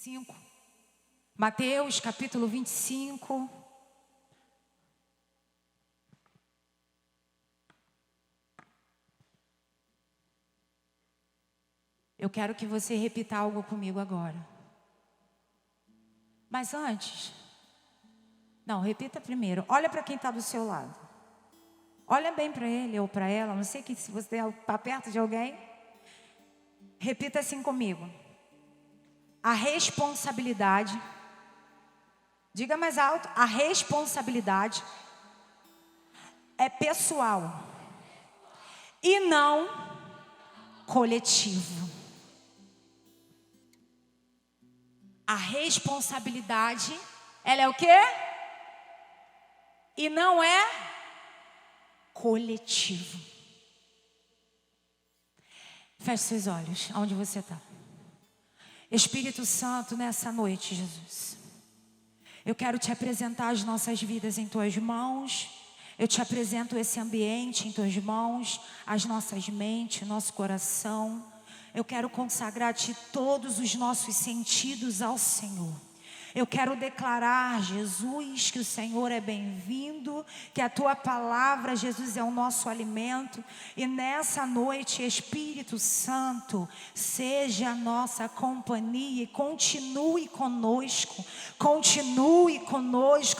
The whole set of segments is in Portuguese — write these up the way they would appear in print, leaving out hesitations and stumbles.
5. Mateus capítulo 25. Eu quero que você repita algo comigo agora. Mas antes, não, repita primeiro. Olha para quem está do seu lado. Olha bem para ele ou para ela. Não sei que se você está perto de alguém. Repita assim comigo. A responsabilidade. Diga mais alto. A responsabilidade é pessoal e não coletivo. A responsabilidade, ela é o quê? E não é coletivo. Feche seus olhos, aonde você está. Espírito Santo, nessa noite, Jesus, eu quero te apresentar as nossas vidas em tuas mãos. Eu te apresento esse ambiente em tuas mãos, as nossas mentes, nosso coração. Eu quero consagrar-te todos os nossos sentidos ao Senhor. Eu quero declarar, Jesus, que o Senhor é bem-vindo, que a tua palavra, Jesus, é o nosso alimento. E nessa noite, Espírito Santo, seja a nossa companhia e continue conosco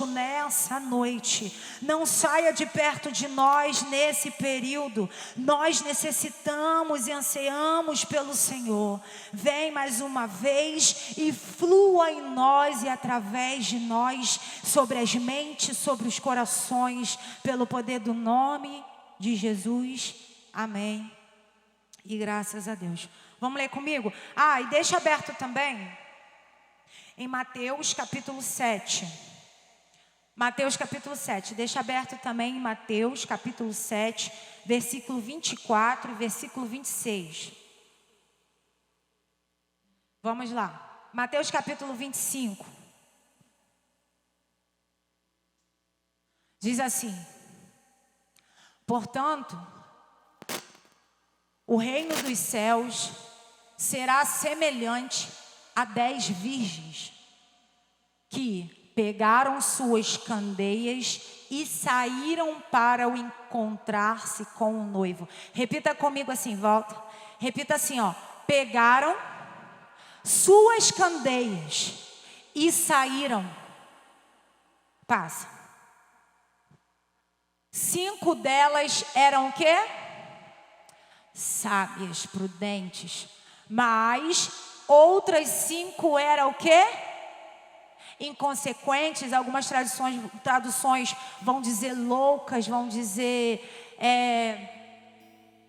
nessa noite. Não saia de perto de nós nesse período. Nós necessitamos e ansiamos pelo Senhor. Vem mais uma vez e flua em nós e através de nós, sobre as mentes, sobre os corações, pelo poder do nome de Jesus. Amém. E graças a Deus. Vamos ler comigo? E deixa aberto também em Mateus capítulo 7. Mateus capítulo 7. Deixa aberto também em Mateus capítulo 7, versículo 24 e versículo 26. Vamos lá. Mateus capítulo 25. Diz assim: portanto, o reino dos céus será semelhante a 10 virgens que pegaram suas candeias e saíram para o encontrar-se com o noivo. Repita comigo assim, volta. Repita assim, pegaram suas candeias e saíram. Passa. 5 delas eram o quê? Sábias, prudentes. Mas outras 5 eram o quê? Inconsequentes. Algumas traduções vão dizer loucas, vão dizer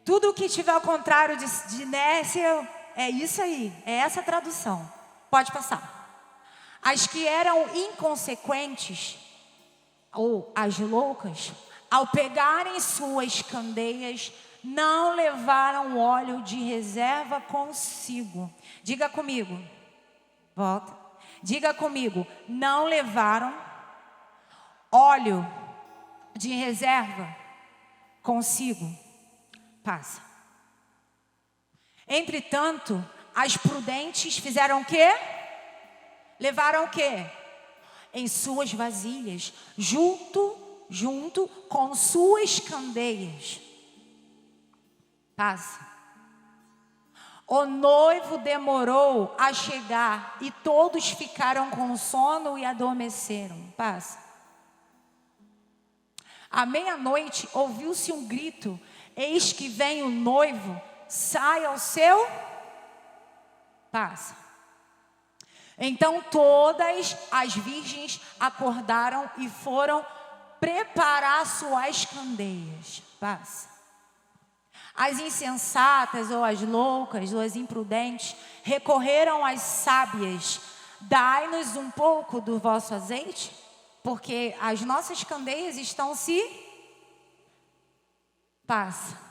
tudo o que tiver ao contrário de inércia. É isso aí, é essa tradução. Pode passar. As que eram inconsequentes, ou as loucas, ao pegarem suas candeias, não levaram óleo de reserva consigo. Diga comigo. Volta. Diga comigo. Não levaram óleo de reserva consigo. Passa. Entretanto, as prudentes fizeram o quê? Levaram o quê? Em suas vasilhas, junto com suas candeias. Passa. O noivo demorou a chegar e todos ficaram com sono e adormeceram. Passa. À meia-noite ouviu-se um grito: eis que vem o noivo, sai ao seu. Passa. Então todas as virgens acordaram e foram preparar suas candeias. Passa. As insensatas ou as loucas ou as imprudentes recorreram às sábias: dai-nos um pouco do vosso azeite, porque as nossas candeias estão se. Passa.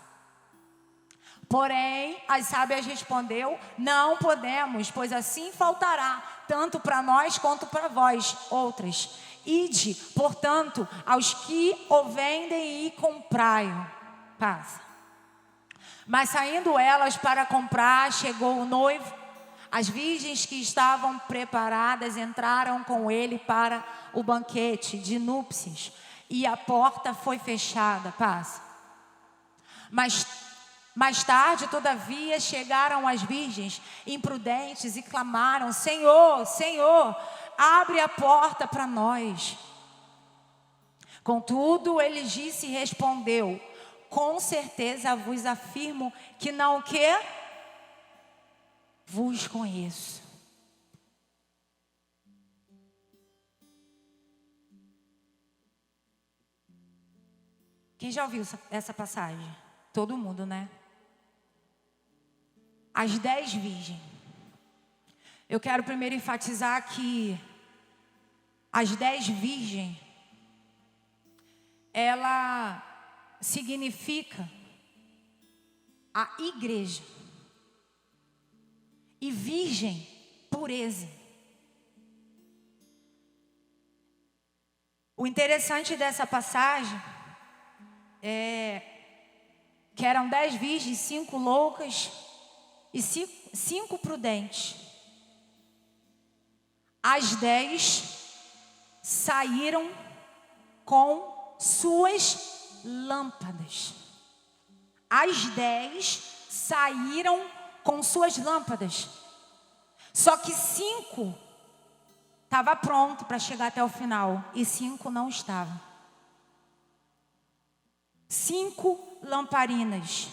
Porém, as sábias respondeu: não podemos, pois assim faltará, tanto para nós quanto para vós. Outras: ide, portanto, aos que o vendem e comprai-o. Passa. Mas saindo elas para comprar, chegou o noivo. As virgens que estavam preparadas entraram com ele para o banquete de núpcias, e a porta foi fechada. Passa. Mas mais tarde, todavia, chegaram as virgens imprudentes e clamaram: Senhor, Senhor, abre a porta para nós. Contudo, ele disse e respondeu: com certeza vos afirmo que não o quê? Vos conheço. Quem já ouviu essa passagem? Todo mundo, né? As 10 virgens. Eu quero primeiro enfatizar que as 10 virgens, ela significa a igreja. E virgem, pureza. O interessante dessa passagem é que eram 10 virgens, 5 loucas e 5 prudentes. As 10 saíram com suas lâmpadas. As 10 saíram com suas lâmpadas. Só que 5 estava pronto para chegar até o final e 5 não estavam. 5 lamparinas.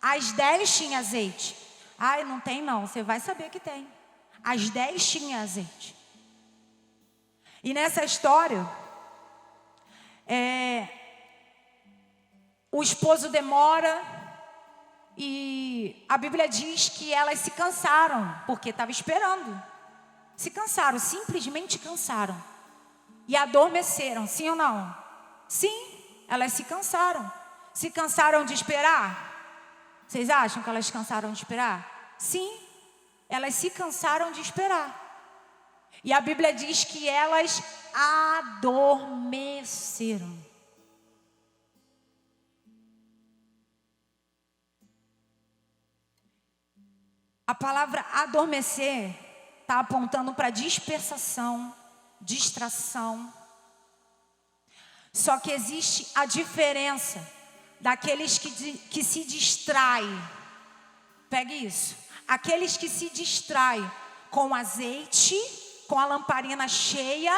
As 10 tinham azeite. Ai, não tem não, você vai saber que tem. As 10 tinham azeite. E nessa história, o esposo demora e a Bíblia diz que elas se cansaram, porque estava esperando. Se cansaram, simplesmente cansaram. E adormeceram, sim ou não? Sim, elas se cansaram. Se cansaram de esperar? Vocês acham que elas cansaram de esperar? Sim, elas se cansaram de esperar. E a Bíblia diz que elas adormeceram. A palavra adormecer está apontando para dispersação, distração. Só que existe a diferença daqueles que se distraem. Pegue isso. Aqueles que se distraem com azeite, com a lamparina cheia,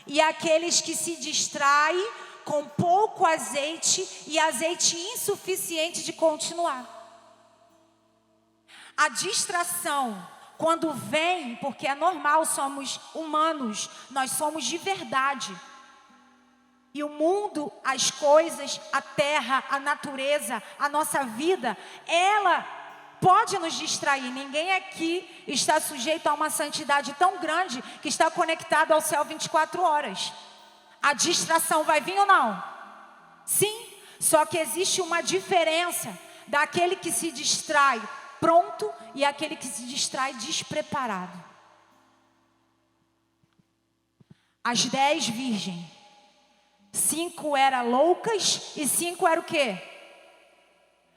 e aqueles que se distraem com pouco azeite e azeite insuficiente de continuar. A distração, quando vem, porque é normal, somos humanos, nós somos de verdade. E o mundo, as coisas, a terra, a natureza, a nossa vida, ela pode nos distrair. Ninguém aqui está sujeito a uma santidade tão grande que está conectado ao céu 24 horas. A distração vai vir ou não? Sim, só que existe uma diferença daquele que se distrai pronto e aquele que se distrai despreparado. As 10 virgens, 5 eram loucas e 5 eram o quê?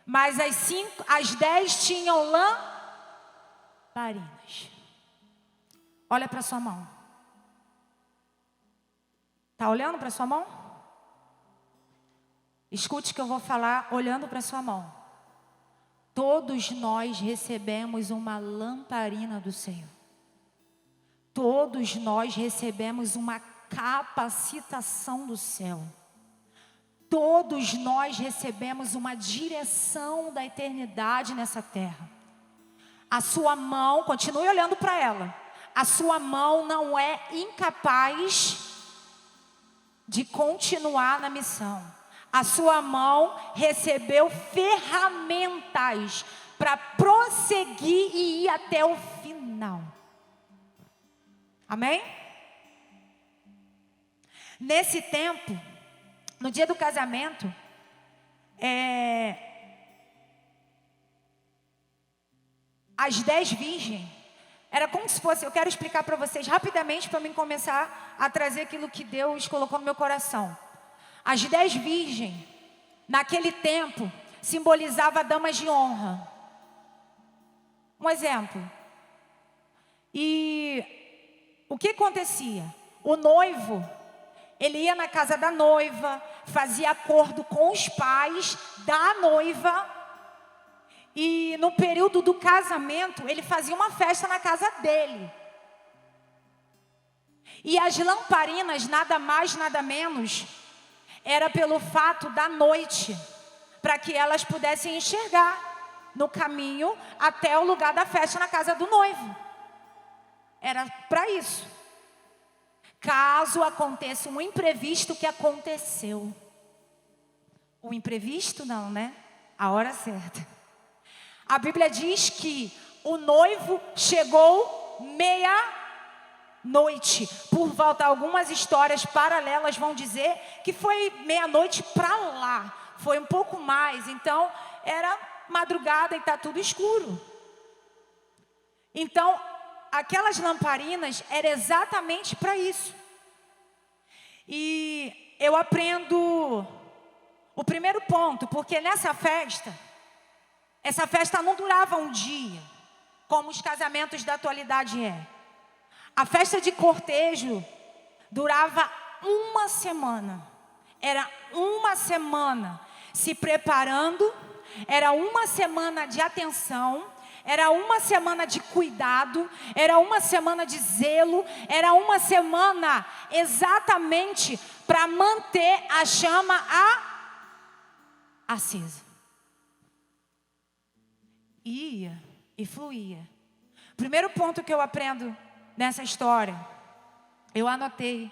Mas as 10 tinham lamparinas. Olha para sua mão. Está olhando para sua mão? Escute o que eu vou falar olhando para sua mão. Todos nós recebemos uma lamparina do Senhor. Todos nós recebemos uma capacitação do céu. Todos nós recebemos uma direção da eternidade nessa terra. A sua mão, continue olhando para ela. A sua mão não é incapaz de continuar na missão. A sua mão recebeu ferramentas para prosseguir e ir até o final. Amém? Nesse tempo, no dia do casamento, as 10 virgens, era como se fosse, eu quero explicar para vocês rapidamente para mim começar a trazer aquilo que Deus colocou no meu coração. As 10 virgens, naquele tempo, simbolizavam damas de honra. Um exemplo, E o que acontecia? O noivo, ele ia na casa da noiva, fazia acordo com os pais da noiva, e no período do casamento, ele fazia uma festa na casa dele. E as lamparinas, nada mais, nada menos, era pelo fato da noite, para que elas pudessem enxergar no caminho até o lugar da festa na casa do noivo. Era para isso. Caso aconteça um imprevisto, que aconteceu. O imprevisto não, né? A hora certa. A Bíblia diz que o noivo chegou meia-noite. Por volta, algumas histórias paralelas vão dizer que foi meia-noite para lá. Foi um pouco mais, então era madrugada e está tudo escuro. Então, aquelas lamparinas eram exatamente para isso. E eu aprendo o primeiro ponto, porque nessa festa, essa festa não durava um dia, como os casamentos da atualidade é. A festa de cortejo durava uma semana. Era uma semana se preparando, era uma semana de atenção, era uma semana de cuidado, era uma semana de zelo, era uma semana exatamente para manter a chama acesa. Ia e fluía. Primeiro ponto que eu aprendo nessa história, eu anotei.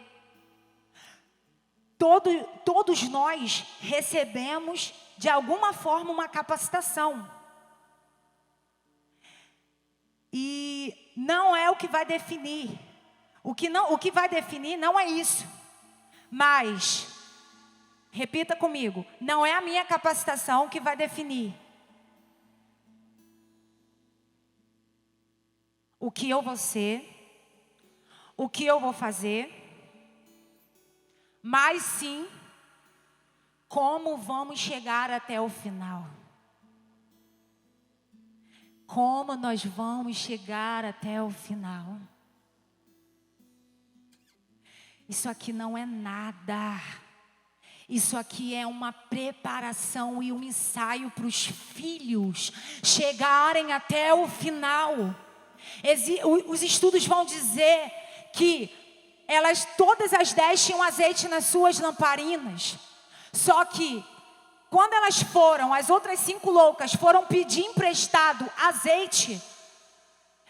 Todos nós recebemos de alguma forma uma capacitação. E não é o que vai definir. O que vai definir não é isso. Mas, repita comigo, não é a minha capacitação que vai definir o que eu vou ser, o que eu vou fazer, mas sim como vamos chegar até o final. Como nós vamos chegar até o final. Isso aqui não é nada. Isso aqui é uma preparação e um ensaio para os filhos chegarem até o final. Os estudos vão dizer que todas as 10 tinham azeite nas suas lamparinas. Só que quando elas foram, as outras 5 loucas foram pedir emprestado azeite.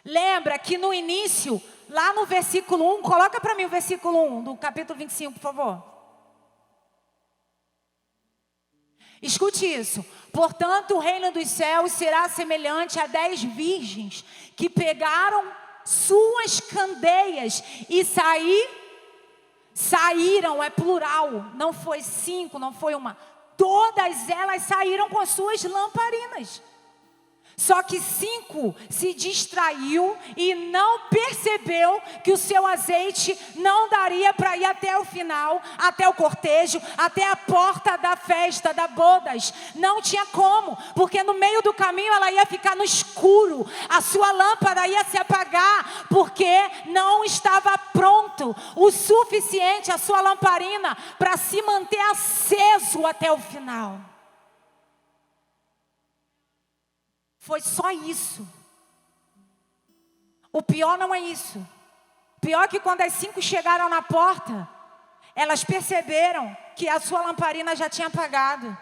Lembra que no início, lá no versículo 1, coloca para mim o versículo 1 do capítulo 25, por favor. Escute isso. Portanto, o reino dos céus será semelhante a 10 virgens que pegaram suas candeias e saíram, é plural, não foi 5, não foi uma. Todas elas saíram com as suas lamparinas. Só que 5 se distraiu e não percebeu que o seu azeite não daria para ir até o final, até o cortejo, até a porta da festa, da bodas. Não tinha como, porque no meio do caminho ela ia ficar no escuro. A sua lâmpada ia se apagar, porque não estava pronto o suficiente a sua lamparina para se manter aceso até o final. Foi só isso. O pior não é isso. O pior é que quando as 5 chegaram na porta, elas perceberam que a sua lamparina já tinha apagado.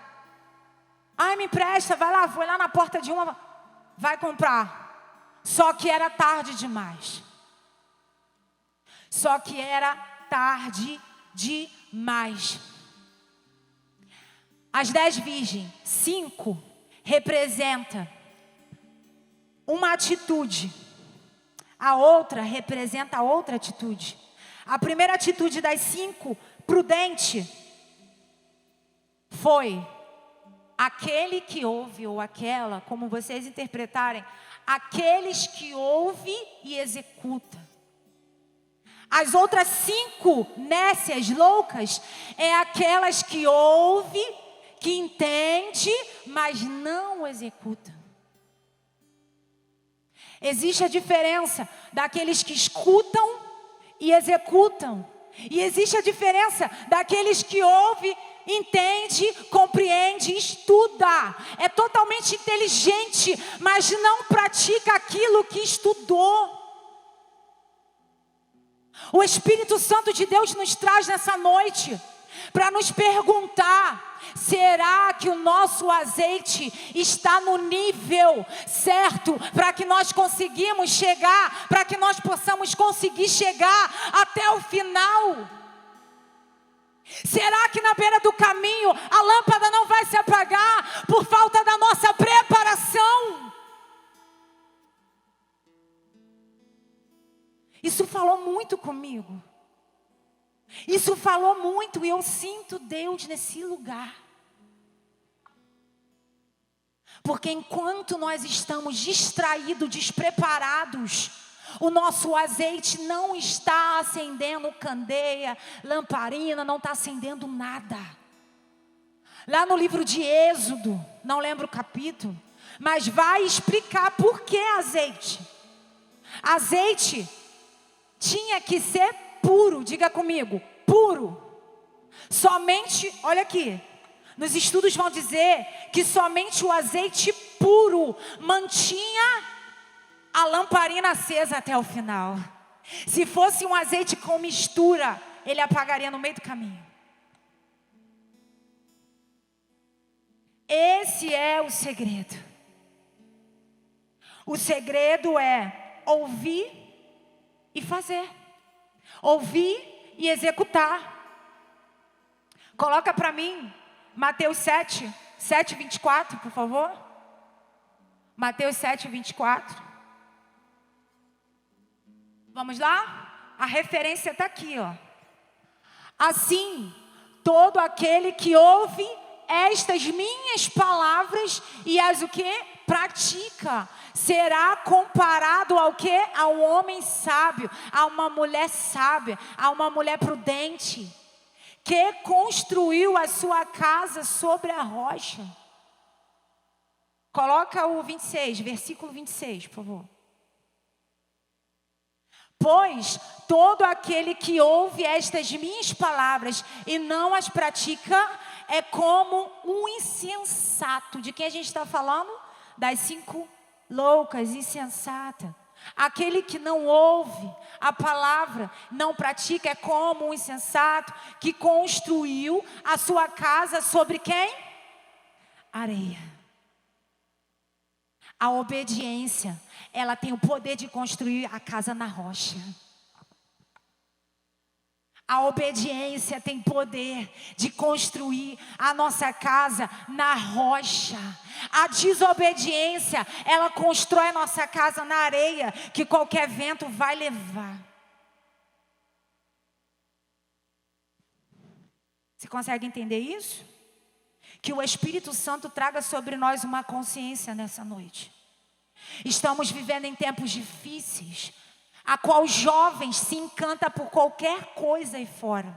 Ai, me empresta, vai lá, foi lá na porta de uma, vai comprar. Só que era tarde demais. Só que era tarde demais. As 10 virgens, 5 representa uma atitude, a outra representa outra atitude. A primeira atitude das 5, prudente, foi aquele que ouve, ou aquela, como vocês interpretarem, aqueles que ouve e executa. As outras 5 nécias, loucas, é aquelas que ouve, que entende, mas não executa. Existe a diferença daqueles que escutam e executam. E existe a diferença daqueles que ouvem, entende, compreende, estuda. É totalmente inteligente, mas não pratica aquilo que estudou. O Espírito Santo de Deus nos traz nessa noite para nos perguntar: será que o nosso azeite está no nível certo para que nós conseguimos chegar, para que nós possamos conseguir chegar até o final? Será que na beira do caminho a lâmpada não vai se apagar por falta da nossa preparação? Isso falou muito comigo. Isso falou muito e eu sinto Deus nesse lugar. Porque enquanto nós estamos distraídos, despreparados, o nosso azeite não está acendendo candeia, lamparina, não está acendendo nada. Lá no livro de Êxodo, não lembro o capítulo, mas vai explicar por que azeite. Azeite tinha que ser puro, diga comigo, puro. Somente, olha aqui, nos estudos vão dizer que somente o azeite puro mantinha a lamparina acesa até o final. Se fosse um azeite com mistura, ele apagaria no meio do caminho. Esse é o segredo. O segredo é ouvir e fazer. Ouvir e executar. Coloca para mim Mateus 7:24, por favor. Mateus 7:24. Vamos lá? A referência está aqui, ó. Assim, todo aquele que ouve estas minhas palavras e as o quê? Pratica, será comparado ao quê? Ao homem sábio, a uma mulher sábia, a uma mulher prudente, que construiu a sua casa sobre a rocha. Coloca o 26, versículo 26, por favor. Pois todo aquele que ouve estas minhas palavras e não as pratica é como um insensato. De quem a gente está falando? Das 5 loucas, insensata. Aquele que não ouve a palavra, não pratica, é como um insensato que construiu a sua casa sobre quem? Areia. A obediência, ela tem o poder de construir a casa na rocha. A obediência tem poder de construir a nossa casa na rocha. A desobediência, ela constrói a nossa casa na areia, que qualquer vento vai levar. Você consegue entender isso? Que o Espírito Santo traga sobre nós uma consciência nessa noite. Estamos vivendo em tempos difíceis, a qual jovens se encantam por qualquer coisa aí fora.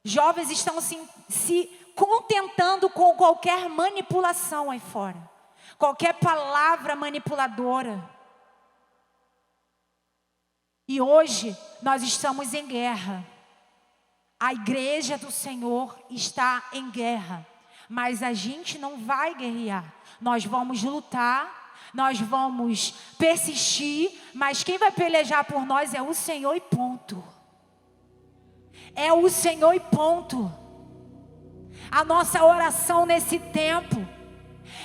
Jovens estão se contentando com qualquer manipulação aí fora, qualquer palavra manipuladora. E hoje nós estamos em guerra. A igreja do Senhor está em guerra, mas a gente não vai guerrear. Nós vamos lutar. Nós vamos persistir, mas quem vai pelejar por nós é o Senhor e ponto. É o Senhor e ponto. A nossa oração nesse tempo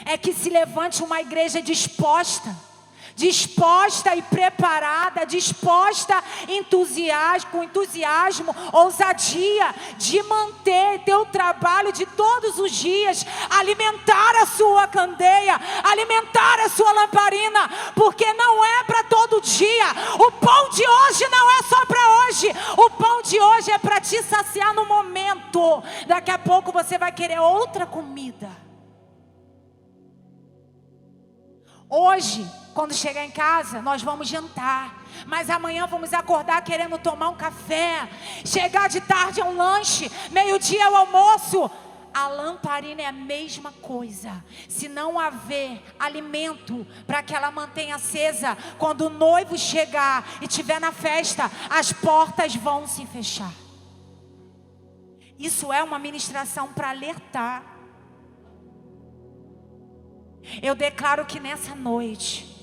é que se levante uma igreja disposta e preparada, disposta, com entusiasmo, ousadia, de manter teu trabalho de todos os dias, alimentar a sua candeia, alimentar a sua lamparina, porque não é para todo dia. O pão de hoje não é só para hoje, o pão de hoje é para te saciar no momento. Daqui a pouco você vai querer outra comida. Hoje, quando chegar em casa, nós vamos jantar. Mas amanhã vamos acordar querendo tomar um café. Chegar de tarde é um lanche. Meio-dia é o almoço. A lamparina é a mesma coisa. Se não haver alimento para que ela mantenha acesa, quando o noivo chegar e estiver na festa, as portas vão se fechar. Isso é uma ministração para alertar. Eu declaro que nessa noite,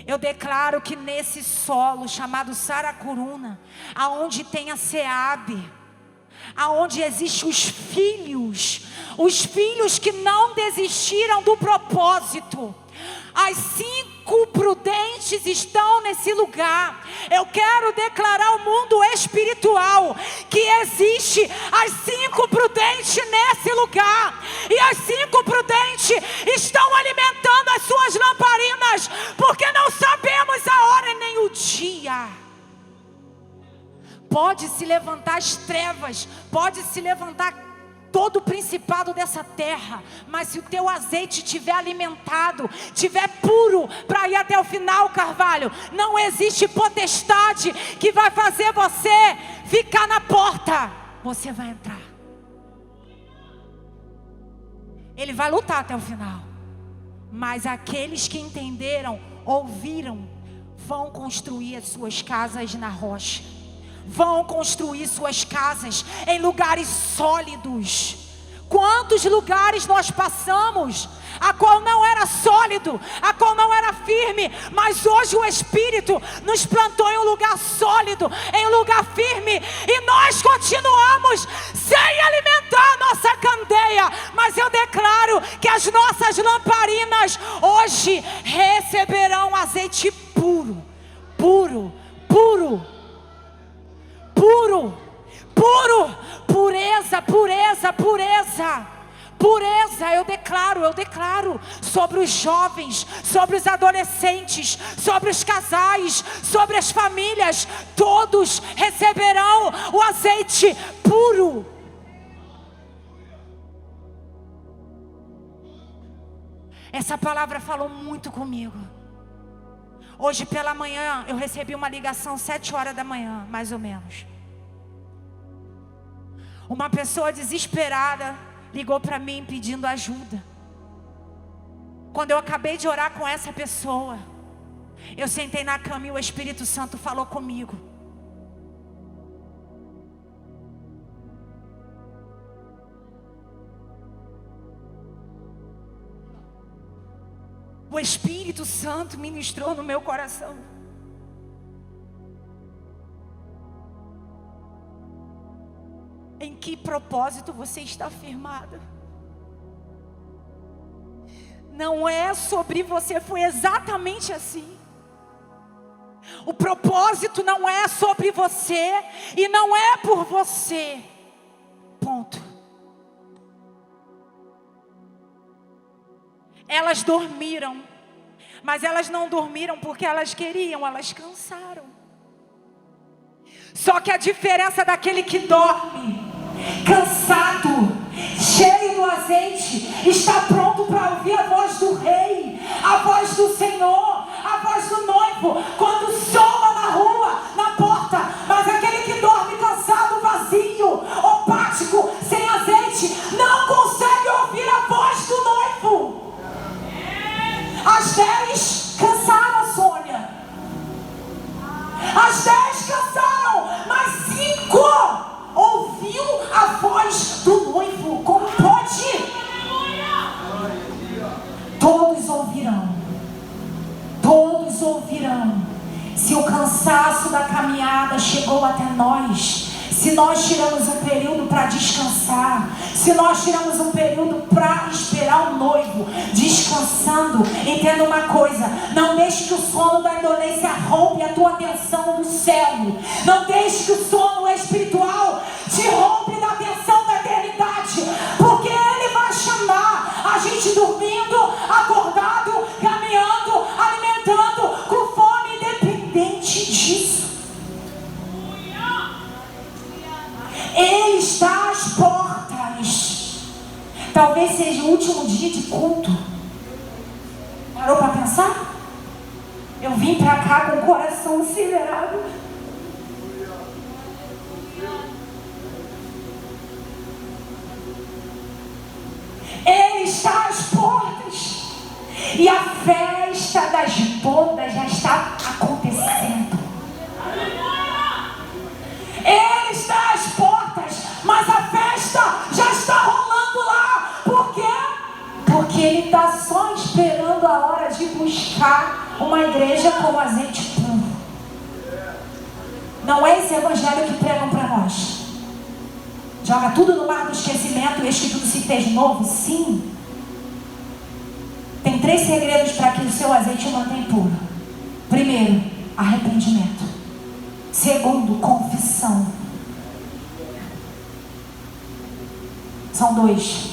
eu declaro que nesse solo chamado Saracuruna, aonde tem a Seabe, aonde existem os filhos que não desistiram do propósito, as 5 prudentes estão nesse lugar. Eu quero declarar ao mundo espiritual que existe as 5 prudentes nesse lugar, e as 5 prudentes estão alimentando as suas lamparinas, porque não sabemos a hora nem o dia. Pode se levantar as trevas, pode se levantar todo o principado dessa terra, mas se o teu azeite estiver alimentado, estiver puro para ir até o final, Carvalho, não existe potestade que vai fazer você ficar na porta. Você vai entrar. Ele vai lutar até o final, mas aqueles que entenderam, ouviram, vão construir as suas casas na rocha. Vão construir suas casas em lugares sólidos. Quantos lugares nós passamos, a qual não era sólido, a qual não era firme, mas hoje o Espírito nos plantou em um lugar sólido, em um lugar firme, e nós continuamos sem alimentar a nossa candeia. Mas eu declaro que as nossas lamparinas hoje receberão azeite puro, puro, puro, puro, puro, pureza, pureza, pureza, pureza. Eu declaro sobre os jovens, sobre os adolescentes, sobre os casais, sobre as famílias, todos receberão o azeite puro. Essa palavra falou muito comigo. Hoje pela manhã eu recebi uma ligação 7 horas da manhã, mais ou menos. Uma pessoa desesperada ligou para mim pedindo ajuda. Quando eu acabei de orar com essa pessoa, eu sentei na cama e o Espírito Santo falou comigo. O Espírito Santo ministrou no meu coração. Em que propósito você está firmada? Não é sobre você, foi exatamente assim. O propósito não é sobre você e não é por você. Ponto. Elas dormiram, mas elas não dormiram porque elas queriam, elas cansaram. Só que a diferença daquele que dorme, cansado, cheio do azeite, está pronto para ouvir a voz do rei, a voz do Senhor, a voz do noivo, quando soa na rua, na porta. Mas aquele que dorme cansado, vazio, opático, sem azeite, não consegue ouvir a voz do noivo. As 10 cansaram, Sônia. As 10 cansaram, mas 5 ouviu a voz do noivo. Como pode? Todos ouvirão. Todos ouvirão. Se o cansaço da caminhada chegou até nós, se nós tiramos um período para descansar, se nós tiramos um período para esperar o noivo, descansando, entenda uma coisa: não deixe que o sono da indolência roube a tua atenção do céu. Não deixe que o sono espiritual te roube da atenção da eternidade, porque Ele vai chamar a gente dormindo, acordado, caminhando, alimentando, com fome, independente disso. Ele está às portas. Talvez seja o último dia de culto. Parou para pensar? Eu vim para cá com o coração acelerado. bodas já está acontecendo. Ele está às portas, mas a festa já está rolando lá. Por quê? Porque ele está só esperando a hora de buscar uma igreja com azeite puro. Não é esse evangelho que pregam para nós. Joga tudo no mar do esquecimento e eis que tudo se fez novo. Sim. Tem 3 segredos para que o seu azeite mantenha puro. Primeiro, arrependimento. Segundo, confissão. São 2.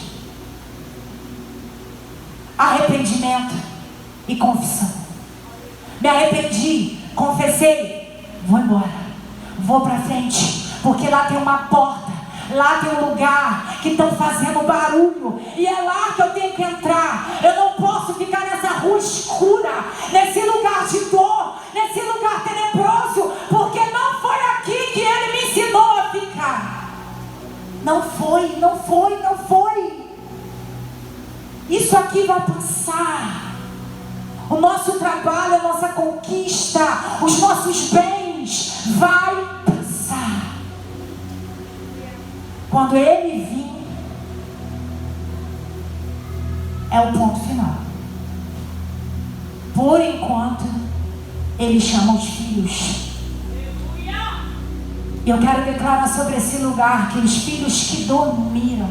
Arrependimento e confissão. Me arrependi, confessei, vou embora, vou para frente, porque lá tem uma porta, lá tem um lugar que estão fazendo barulho, e é lá que eu tenho que entrar. Eu não posso ficar nessa rua escura, nesse lugar de dor, nesse lugar tenebroso, porque não foi aqui que ele me ensinou a ficar. Não foi, não foi, não foi. Isso aqui vai passar. O nosso trabalho, a nossa conquista, os nossos bens vai passar. Quando ele vir, é o ponto final. Por enquanto, ele chama os filhos. E eu quero declarar sobre esse lugar que os filhos que dormiram,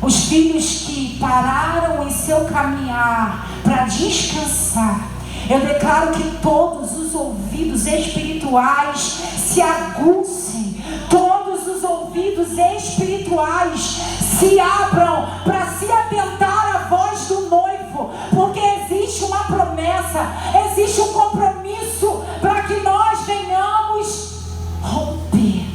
os filhos que pararam em seu caminhar para descansar, eu declaro que todos os ouvidos espirituais se aguçem, todos os ouvidos espirituais se abram para se atentar à voz do noivo, porque existe uma promessa, existe um compromisso para que nós venhamos romper.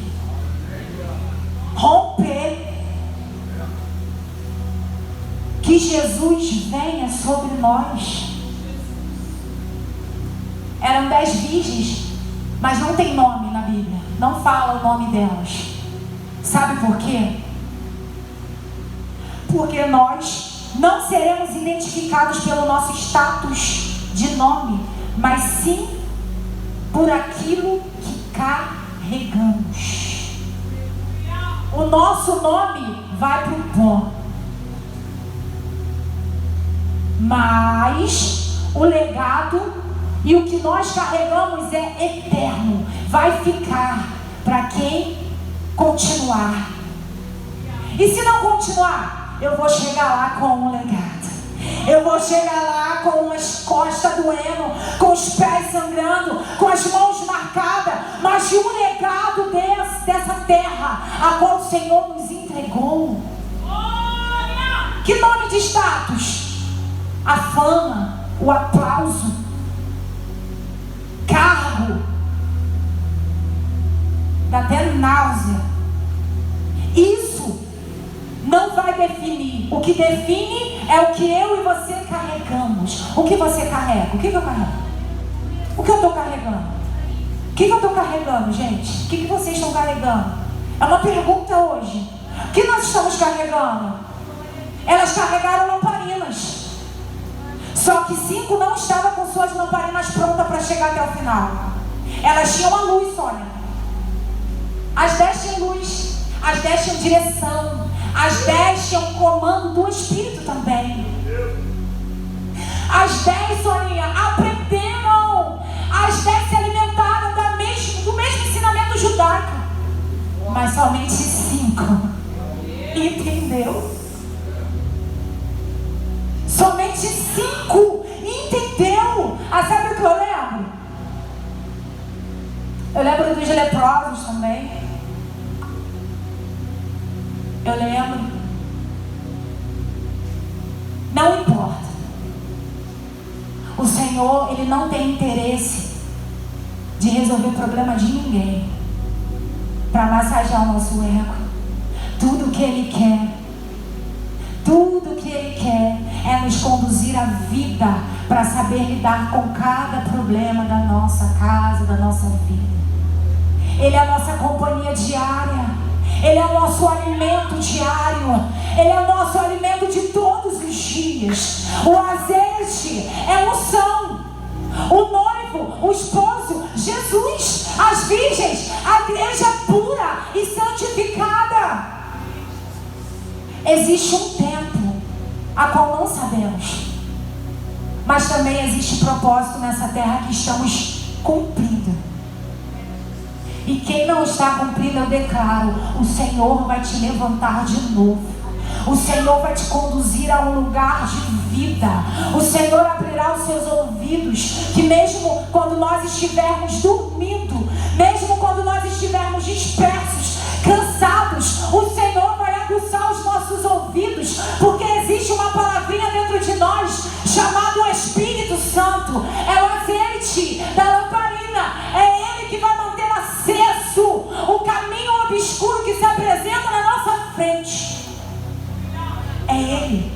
Que Jesus venha sobre nós. Eram 10 virgens, mas não tem nome na Bíblia, não fala o nome delas. Sabe por quê? Porque nós não seremos identificados pelo nosso status de nome, mas sim por aquilo que carregamos. O nosso nome vai para o pó, mas o legado e o que nós carregamos é eterno, vai ficar para quem continuar. E se não continuar, eu vou chegar lá com um legado. Eu vou chegar lá com as costas doendo, com os pés sangrando, com as mãos marcadas, mas de um legado dessa terra, a qual o Senhor nos entregou. Que nome de status? A fama, o aplauso, cargo, dá até náusea. Isso não vai definir. O que define é o que eu e você carregamos. O que você carrega? O que eu carrego? O que eu estou carregando? O que eu estou carregando, gente? O que vocês estão carregando? É uma pergunta hoje. O que nós estamos carregando? Elas carregaram lamparinas. Só que 5 não estavam com suas lamparinas prontas para chegar até o final. Elas tinham a luz, Sônia. As 10 tinham luz. As 10 tinham direção. As 10 tinham comando do Espírito também. As 10, Soninha, aprenderam. As 10 se alimentaram do mesmo ensinamento judaico. Mas somente 5. Entendeu? Somente 5 entendeu. Sabe o que eu lembro? Eu lembro dos leprosos também. Eu lembro. Não importa. O Senhor, Ele não tem interesse de resolver o problema de ninguém para massagear o nosso ego. Tudo que Ele quer é nos conduzir à vida para saber lidar com cada problema da nossa casa, da nossa vida. Ele é a nossa companhia diária. Ele é o nosso alimento diário. Ele é o nosso alimento de todos os dias. O azeite é unção. O noivo, o esposo, Jesus. As virgens, a igreja pura e santificada. Existe um tempo a qual não sabemos, mas também existe propósito nessa terra que estamos cumprindo. E quem não está cumprindo, eu declaro, o Senhor vai te levantar de novo. O Senhor vai te conduzir a um lugar de vida. O Senhor abrirá os seus ouvidos, que mesmo quando nós estivermos dormindo, mesmo quando nós estivermos dispersos, cansados, o Senhor vai aguçar os nossos ouvidos, porque existe uma palavrinha dentro de nós, chamado Espírito Santo. É o azeite da lamparina. É Ele que vai manter aceso o caminho obscuro que se apresenta na nossa frente. É Ele.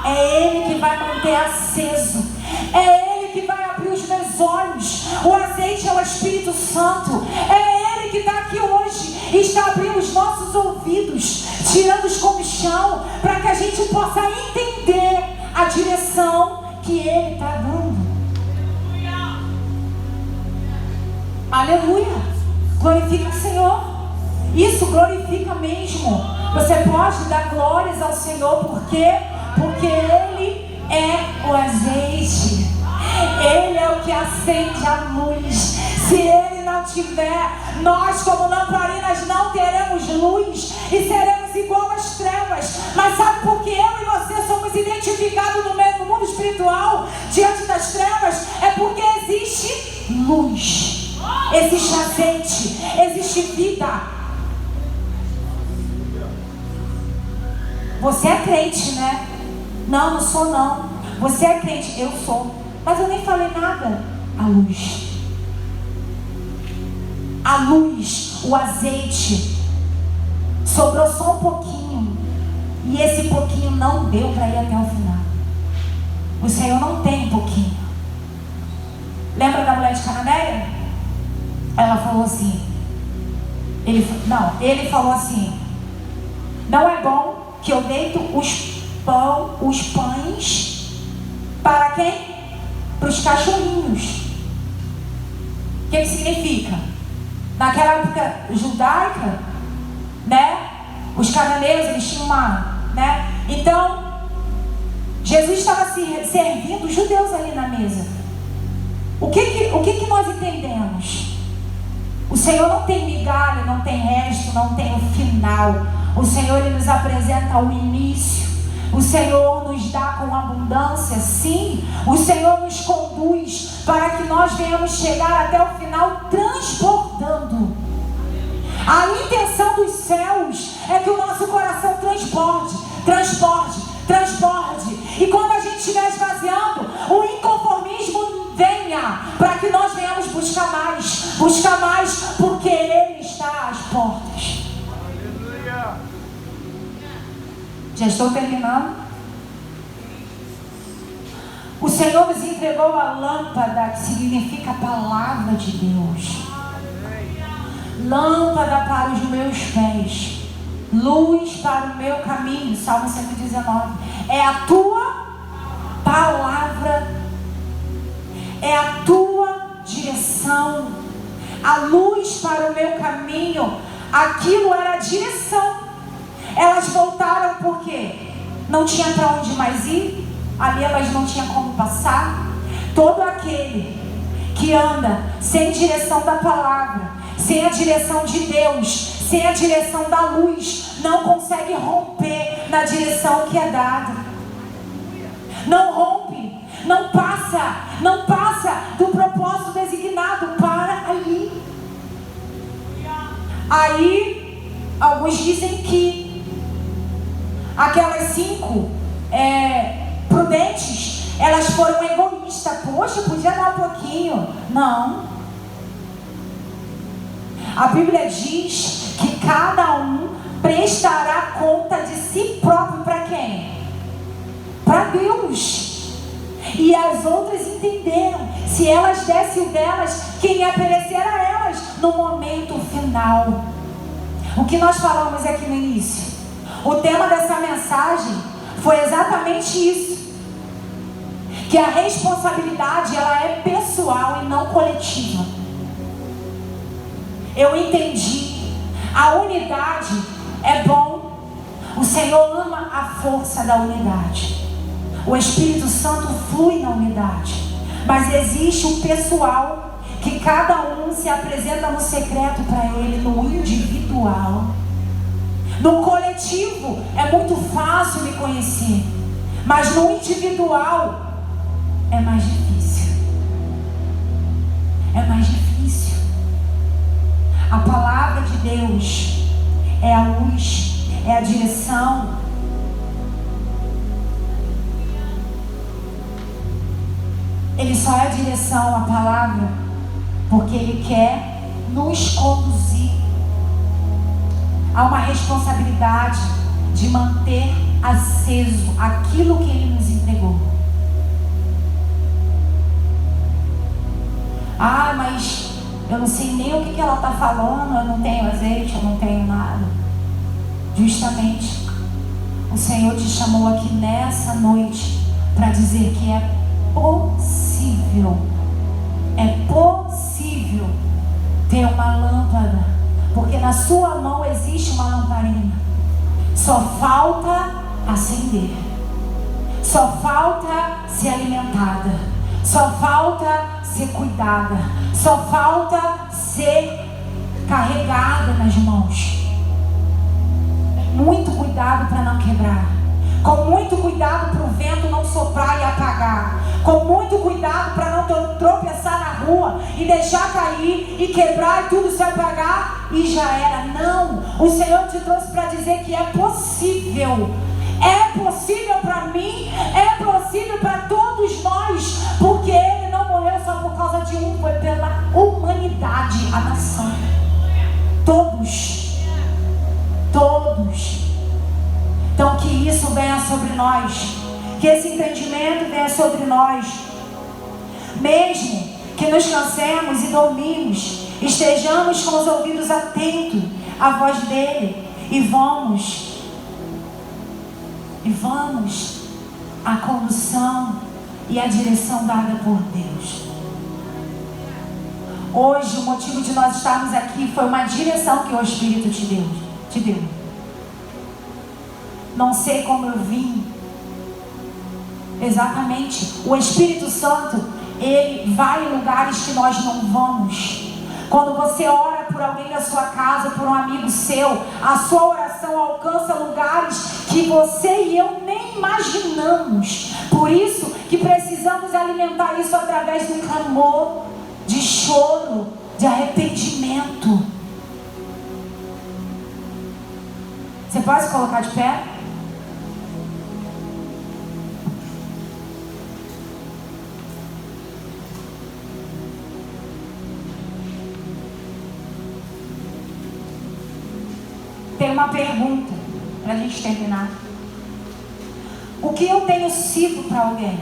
É Ele que vai manter aceso. É Ele que vai abrir os meus olhos. O azeite é o Espírito Santo. É Ele que está aqui hoje e está abrindo os nossos ouvidos, tirando os comichão, para que a gente possa entender a direção que Ele está dando. Aleluia. Glorifica o Senhor. Isso glorifica mesmo. Você pode dar glórias ao Senhor. Por quê? Porque Ele é o azeite. Ele é o que acende a luz. Se Ele não tiver, nós como lamparinas não teremos luz e seremos igual às trevas. Mas sabe por que eu e você somos identificados no mundo espiritual diante das trevas? É porque existe luz, existe azeite, existe vida. Você é crente, né? Não, não sou não. Você é crente, eu sou. Mas eu nem falei nada. A luz. A luz, o azeite. Sobrou só um pouquinho. E esse pouquinho não deu para ir até o final. O Senhor não tem pouquinho. Lembra da mulher de Cananeia? Ela falou assim. Ele falou assim: não é bom que eu deito os pães para quem? Para os cachorrinhos. O que significa? Naquela época judaica, né? Os cananeus, eles tinham uma, né? Então, Jesus estava servindo os judeus ali na mesa. O que nós entendemos? O Senhor não tem migalha, não tem resto, não tem o final. O Senhor, Ele nos apresenta o início. O Senhor nos dá com abundância, sim. O Senhor nos conduz para que nós venhamos chegar até o final transbordando. A intenção dos céus é que o nosso coração transborde. E quando a gente estiver esvaziando, o inconformismo venha, para que nós venhamos buscar mais, porque Ele está às portas. Já estou terminando. O Senhor nos entregou a lâmpada, que significa a palavra de Deus. Lâmpada para os meus pés, luz para o meu caminho. Salmo 119. É a tua palavra, é a tua direção. A luz para o meu caminho. Aquilo era a direção. Elas voltaram porque não tinha para onde mais ir. Ali elas não tinham como passar. Todo aquele que anda sem direção da palavra, sem a direção de Deus, sem a direção da luz, não consegue romper na direção que é dada. Não rompe, não passa do propósito designado para ali. Aí alguns dizem que aquelas 5 prudentes, elas foram egoístas. Poxa, podia dar um pouquinho. Não. A Bíblia diz que cada um prestará conta de si próprio para quem? Para Deus. E as outras entenderam. Se elas dessem o delas, quem ia perecer era elas no momento final. O que nós falamos aqui no início? O tema dessa mensagem foi exatamente isso. que a responsabilidade ela é pessoal e não coletiva. Eu entendi. A unidade é bom. O Senhor ama a força da unidade. O Espírito Santo flui na unidade. Mas existe o pessoal, que cada um se apresenta no secreto para ele, no individual. No coletivo é muito fácil me conhecer, mas no individual é mais difícil. É mais difícil. A palavra de Deus é a luz, é a direção. Ele só é a direção, a palavra, porque Ele quer nos conduzir. Há uma responsabilidade de manter aceso aquilo que Ele nos entregou. Ah, mas eu não sei nem o que ela está falando, eu não tenho azeite, eu não tenho nada. Justamente, o Senhor te chamou aqui nessa noite para dizer que é possível ter uma lâmpada, porque na sua mão existe uma lamparina. Só falta acender, só falta ser alimentada, só falta ser cuidada, só falta ser carregada nas mãos. Muito cuidado para não quebrar, com muito cuidado para o vento não soprar e apagar, com muito cuidado para não tropeçar na rua e deixar cair e quebrar e tudo se apagar e já era. Não, o Senhor te trouxe para dizer que é possível para mim, é possível para todos nós, porque Ele não morreu só por causa de um, foi pela humanidade, a nação, todos. Então que isso venha sobre nós, que esse entendimento venha sobre nós. Mesmo que nos cansemos e dormimos, estejamos com os ouvidos atentos à voz dele e vamos à condução e à direção dada por Deus. Hoje o motivo de nós estarmos aqui foi uma direção que o Espírito te deu. Não sei como eu vim. Exatamente. O Espírito Santo, ele vai em lugares que nós não vamos. Quando você ora por alguém da sua casa, por um amigo seu, a sua oração alcança lugares que você e eu nem imaginamos. Por isso que precisamos alimentar isso através do clamor, de choro, de arrependimento. Você pode se colocar de pé? Tem uma pergunta para a gente terminar. O que eu tenho sido para alguém?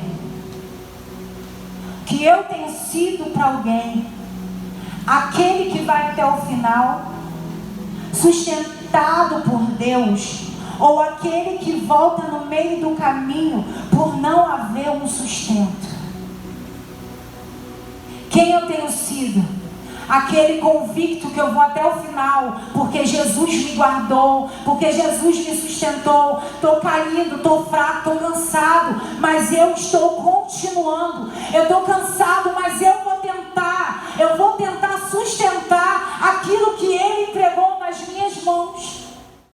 O que eu tenho sido para alguém? Aquele que vai até o final, sustentado por Deus, ou aquele que volta no meio do caminho por não haver um sustento? Quem eu tenho sido? Aquele convicto que eu vou até o final, porque Jesus me guardou, porque Jesus me sustentou. Estou caído, estou fraco, estou cansado, mas eu estou continuando. Eu estou cansado, mas eu vou tentar sustentar